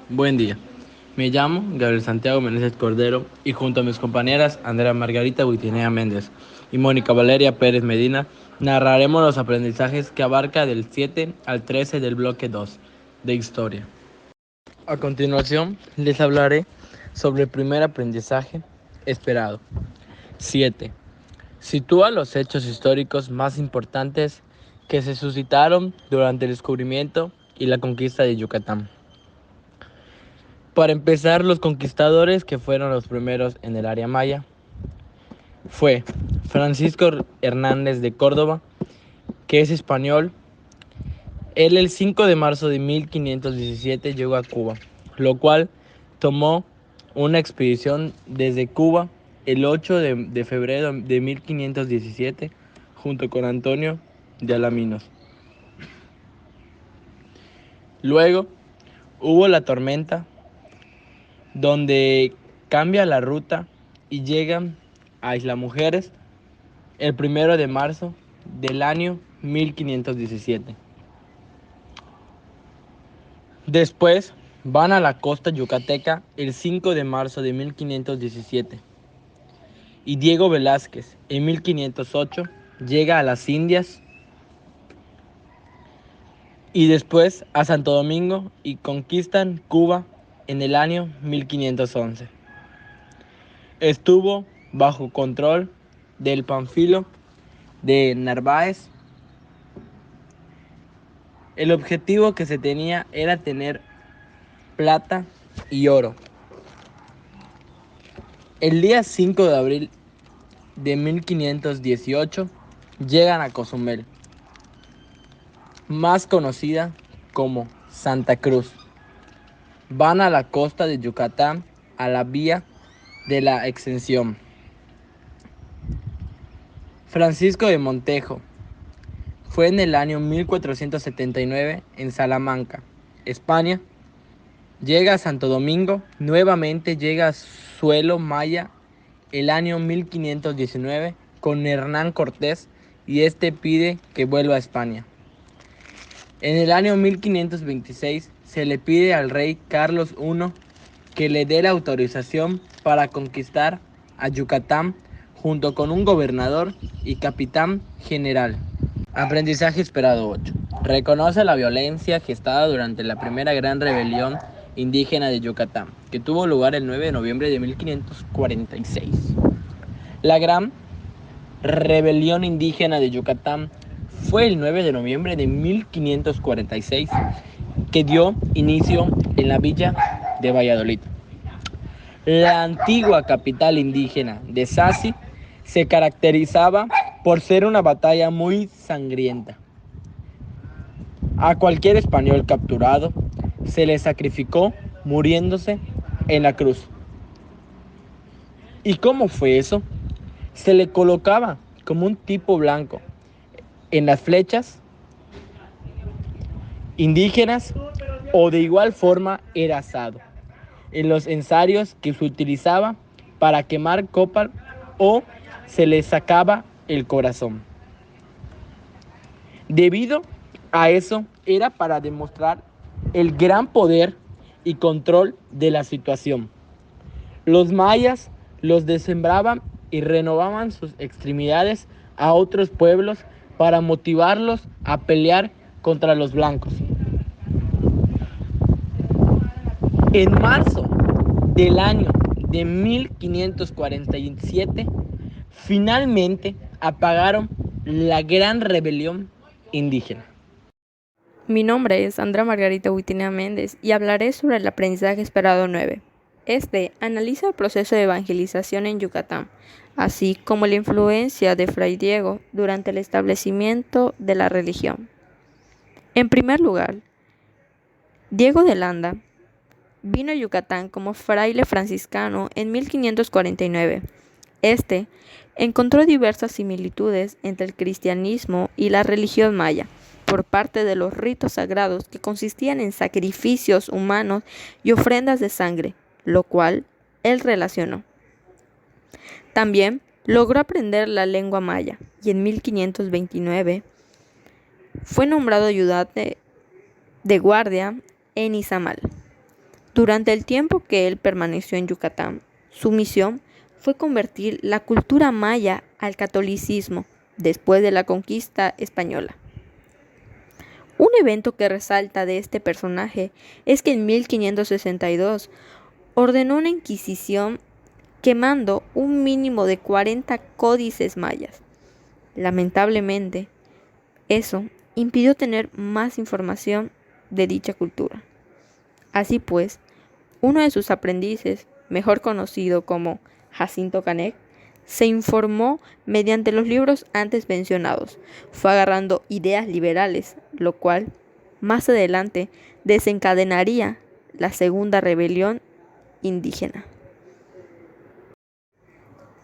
Buen día. Me llamo Gabriel Santiago Meneses Cordero y junto a mis compañeras Andrea Margarita Huitinea Méndez y Mónica Valeria Pérez Medina narraremos los aprendizajes que abarca del 7 al 13 del bloque 2 de Historia. A continuación les hablaré sobre el primer aprendizaje esperado. 7. Sitúa los hechos históricos más importantes que se suscitaron durante el descubrimiento y la conquista de Yucatán. Para empezar, los conquistadores que fueron los primeros en el área maya fue Francisco Hernández de Córdoba, que es español. Él el 5 de marzo de 1517 llegó a Cuba, lo cual tomó una expedición desde Cuba el 8 de febrero de 1517 junto con Antonio de Alaminos. Luego hubo la tormenta donde cambia la ruta y llegan a Isla Mujeres el 1 de marzo del año 1517. Después van a la costa yucateca el 5 de marzo de 1517 y Diego Velázquez en 1508 llega a las Indias y después a Santo Domingo y conquistan Cuba en el año 1511. Estuvo bajo control del Pánfilo de Narváez. El objetivo que se tenía era tener plata y oro. El día 5 de abril de 1518 llegan a Cozumel, más conocida como Santa Cruz. Van a la costa de Yucatán a la vía de la Extensión. Francisco de Montejo fue en el año 1479 en Salamanca, España. Llega a Santo Domingo, nuevamente llega a suelo maya el año 1519 con Hernán Cortés y este pide que vuelva a España. En el año 1526 se le pide al rey Carlos I que le dé la autorización para conquistar a Yucatán junto con un gobernador y capitán general. Aprendizaje esperado 8. Reconoce la violencia gestada durante la primera gran rebelión indígena de Yucatán, que tuvo lugar el 9 de noviembre de 1546. La gran rebelión indígena de Yucatán fue el 9 de noviembre de 1546, que dio inicio en la villa de Valladolid. La antigua capital indígena de Sasi se caracterizaba por ser una batalla muy sangrienta. A cualquier español capturado se le sacrificó muriéndose en la cruz. ¿Y cómo fue eso? Se le colocaba como un tipo blanco en las flechas indígenas o de igual forma era asado en los ensarios que se utilizaba para quemar copal o se le sacaba el corazón. Debido a eso era para demostrar el gran poder y control de la situación. Los mayas los desmembraban y renovaban sus extremidades a otros pueblos para motivarlos a pelear contra los blancos. En marzo del año de 1547, finalmente apagaron la gran rebelión indígena. Mi nombre es Andrea Margarita Huitinea Méndez y hablaré sobre el aprendizaje esperado 9. Este analiza el proceso de evangelización en Yucatán, así como la influencia de Fray Diego durante el establecimiento de la religión. En primer lugar, Diego de Landa vino a Yucatán como fraile franciscano en 1549. Este encontró diversas similitudes entre el cristianismo y la religión maya, por parte de los ritos sagrados que consistían en sacrificios humanos y ofrendas de sangre, lo cual él relacionó. También logró aprender la lengua maya y en 1529 fue nombrado ayudante de guardia en Izamal. Durante el tiempo que él permaneció en Yucatán, su misión fue convertir la cultura maya al catolicismo después de la conquista española. Un evento que resalta de este personaje es que en 1562 ordenó una inquisición quemando un mínimo de 40 códices mayas. Lamentablemente, eso impidió tener más información de dicha cultura. Así pues, uno de sus aprendices, mejor conocido como Jacinto Canek, se informó mediante los libros antes mencionados. Fue agarrando ideas liberales, lo cual más adelante desencadenaría la segunda rebelión indígena.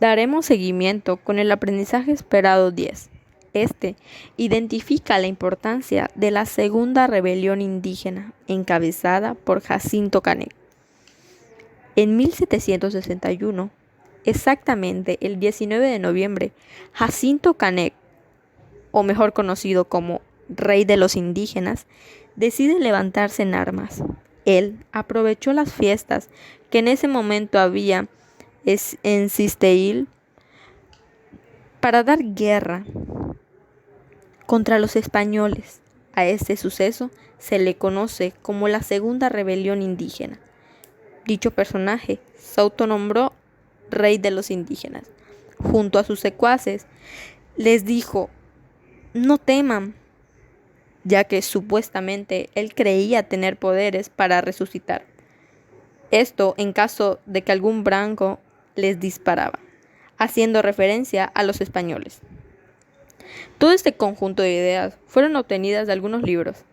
Daremos seguimiento con el aprendizaje esperado 10. Este identifica la importancia de la segunda rebelión indígena encabezada por Jacinto Canek. En 1761, exactamente el 19 de noviembre, Jacinto Canek, o mejor conocido como Rey de los Indígenas, decide levantarse en armas. Él aprovechó las fiestas que en ese momento había en Cisteil para dar guerra contra los españoles. A este suceso se le conoce como la Segunda Rebelión Indígena. Dicho personaje se autonombró Rey de los Indígenas. Junto a sus secuaces, les dijo: no teman, ya que supuestamente él creía tener poderes para resucitar. Esto en caso de que algún blanco les disparaba, haciendo referencia a los españoles. Todo este conjunto de ideas fueron obtenidas de algunos libros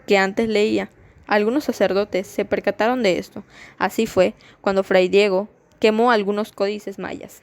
que antes leía. Algunos sacerdotes se percataron de esto. Así fue cuando Fray Diego quemó algunos códices mayas.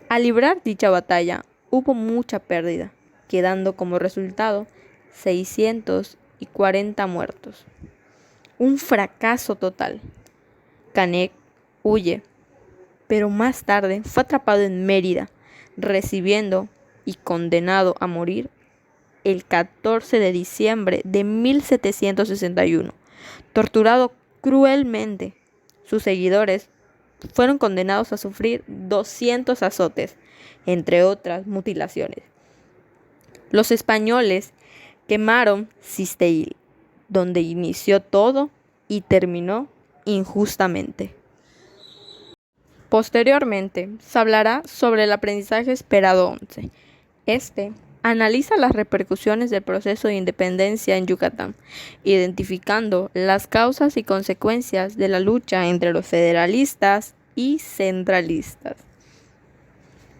Al librar dicha batalla, hubo mucha pérdida, quedando como resultado 640 muertos. Un fracaso total. Canek huye, pero más tarde fue atrapado en Mérida, recibiendo y condenado a morir el 14 de diciembre de 1761, torturado cruelmente. Sus seguidores fueron condenados a sufrir 200 azotes, entre otras mutilaciones. Los españoles quemaron Cisteil, donde inició todo y terminó injustamente. Posteriormente, se hablará sobre el aprendizaje esperado 11. Este analiza las repercusiones del proceso de independencia en Yucatán, identificando las causas y consecuencias de la lucha entre los federalistas y centralistas.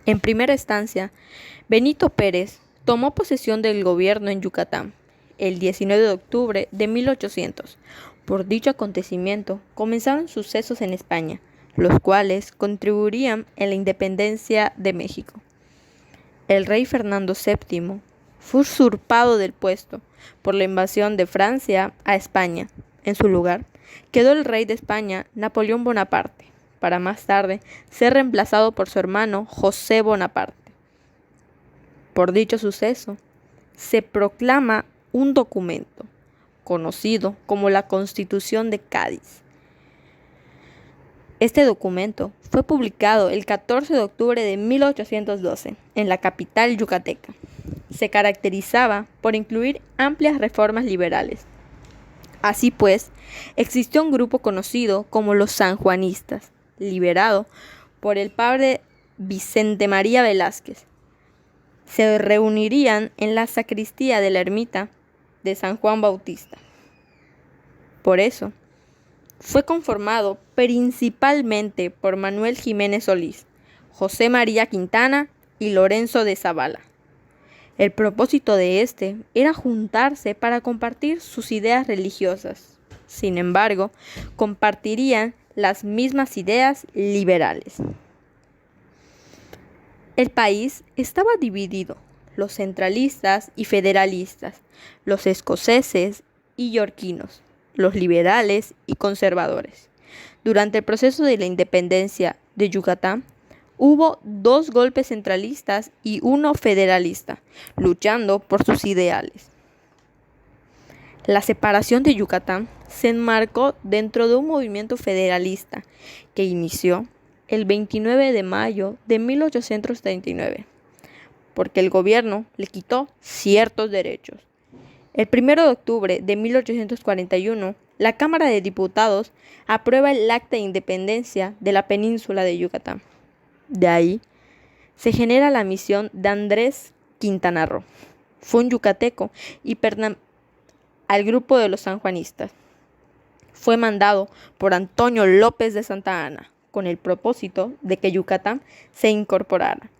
En primera instancia, Benito Pérez tomó posesión del gobierno en Yucatán el 19 de octubre de 1800. Por dicho acontecimiento comenzaron sucesos en España, los cuales contribuirían en la independencia de México. El rey Fernando VII fue usurpado del puesto por la invasión de Francia a España. En su lugar quedó el rey de España, Napoleón Bonaparte, para más tarde ser reemplazado por su hermano José Bonaparte. Por dicho suceso, se proclama un documento conocido como la Constitución de Cádiz. Este documento fue publicado el 14 de octubre de 1812 en la capital yucateca. Se caracterizaba por incluir amplias reformas liberales. Así pues, existió un grupo conocido como los sanjuanistas, liderado por el padre Vicente María Velázquez. Se reunirían en la sacristía de la ermita de San Juan Bautista. Por eso, fue conformado principalmente por Manuel Jiménez Solís, José María Quintana y Lorenzo de Zavala. El propósito de este era juntarse para compartir sus ideas religiosas. Sin embargo, compartirían las mismas ideas liberales. El país estaba dividido, los centralistas y federalistas, los escoceses y yorquinos, los liberales y conservadores. Durante el proceso de la independencia de Yucatán, hubo 2 golpes centralistas y 1 federalista, luchando por sus ideales. La separación de Yucatán se enmarcó dentro de un movimiento federalista que inició el 29 de mayo de 1839, porque el gobierno le quitó ciertos derechos. El 1 de octubre de 1841, la Cámara de Diputados aprueba el Acta de Independencia de la península de Yucatán. De ahí se genera la misión de Andrés Quintana Roo. Fue un yucateco y perteneció al grupo de los sanjuanistas. Fue mandado por Antonio López de Santa Anna con el propósito de que Yucatán se incorporara.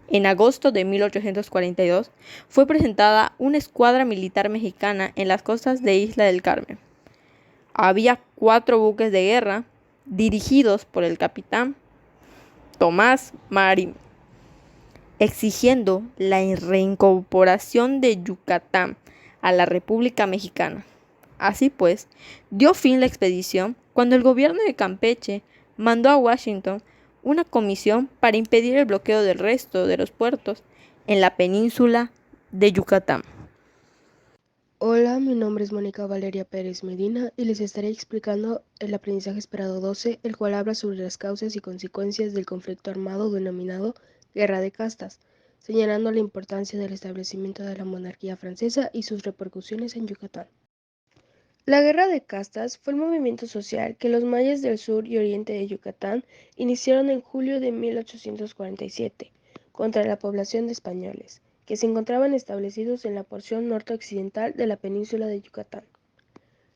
En agosto de 1842 fue presentada una escuadra militar mexicana en las costas de Isla del Carmen. Había 4 buques de guerra dirigidos por el capitán Tomás Marín, exigiendo la reincorporación de Yucatán a la República Mexicana. Así pues, dio fin la expedición cuando el gobierno de Campeche mandó a Washington una comisión para impedir el bloqueo del resto de los puertos en la península de Yucatán. Hola, mi nombre es Mónica Valeria Pérez Medina y les estaré explicando el aprendizaje esperado 12, el cual habla sobre las causas y consecuencias del conflicto armado denominado Guerra de Castas, señalando la importancia del establecimiento de la monarquía francesa y sus repercusiones en Yucatán. La Guerra de Castas fue el movimiento social que los mayas del sur y oriente de Yucatán iniciaron en julio de 1847 contra la población de españoles, que se encontraban establecidos en la porción norte-occidental de la península de Yucatán.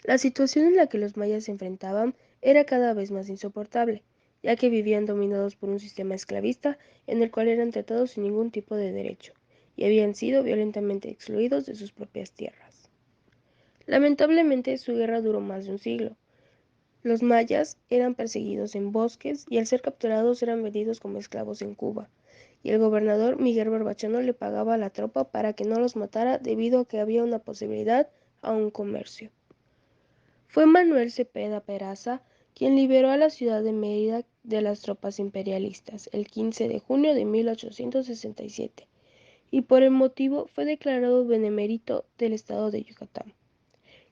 La situación en la que los mayas se enfrentaban era cada vez más insoportable, ya que vivían dominados por un sistema esclavista en el cual eran tratados sin ningún tipo de derecho, y habían sido violentamente excluidos de sus propias tierras. Lamentablemente, su guerra duró más de un siglo. Los mayas eran perseguidos en bosques y al ser capturados eran vendidos como esclavos en Cuba, y el gobernador Miguel Barbachano le pagaba a la tropa para que no los matara debido a que había una posibilidad a un comercio. Fue Manuel Cepeda Peraza quien liberó a la ciudad de Mérida de las tropas imperialistas el 15 de junio de 1867, y por el motivo fue declarado benemérito del estado de Yucatán.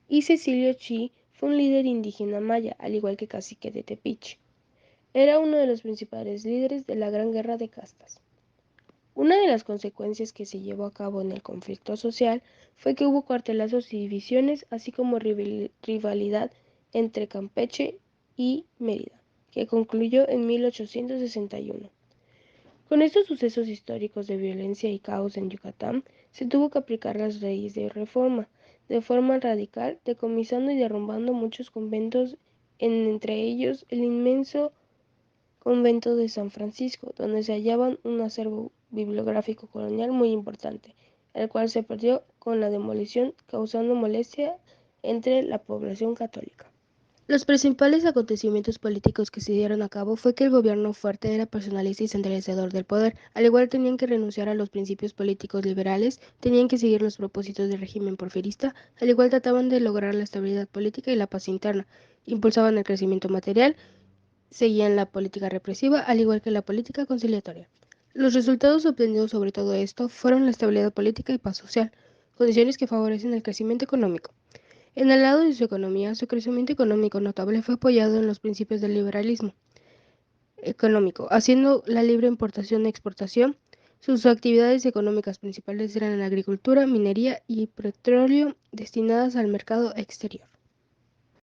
Y Cecilio Chi fue un líder indígena maya, al igual que cacique de Tepic. Era uno de los principales líderes de la Gran Guerra de Castas. Una de las consecuencias que se llevó a cabo en el conflicto social fue que hubo cuartelazos y divisiones, así como rivalidad entre Campeche y Mérida, que concluyó en 1861. Con estos sucesos históricos de violencia y caos en Yucatán, se tuvo que aplicar las leyes de reforma, de forma radical, decomisando y derrumbando muchos conventos, entre ellos el inmenso convento de San Francisco, donde se hallaba un acervo bibliográfico colonial muy importante, el cual se perdió con la demolición, causando molestia entre la población católica. Los principales acontecimientos políticos que se dieron a cabo fue que el gobierno fuerte era personalista y centralizador del poder. Al igual tenían que renunciar a los principios políticos liberales, tenían que seguir los propósitos del régimen porfirista, al igual trataban de lograr la estabilidad política y la paz interna, impulsaban el crecimiento material, seguían la política represiva, al igual que la política conciliatoria. Los resultados obtenidos sobre todo esto fueron la estabilidad política y paz social, condiciones que favorecen el crecimiento económico. En el lado de su economía, su crecimiento económico notable fue apoyado en los principios del liberalismo económico, haciendo la libre importación y exportación. Sus actividades económicas principales eran la agricultura, minería y petróleo destinadas al mercado exterior.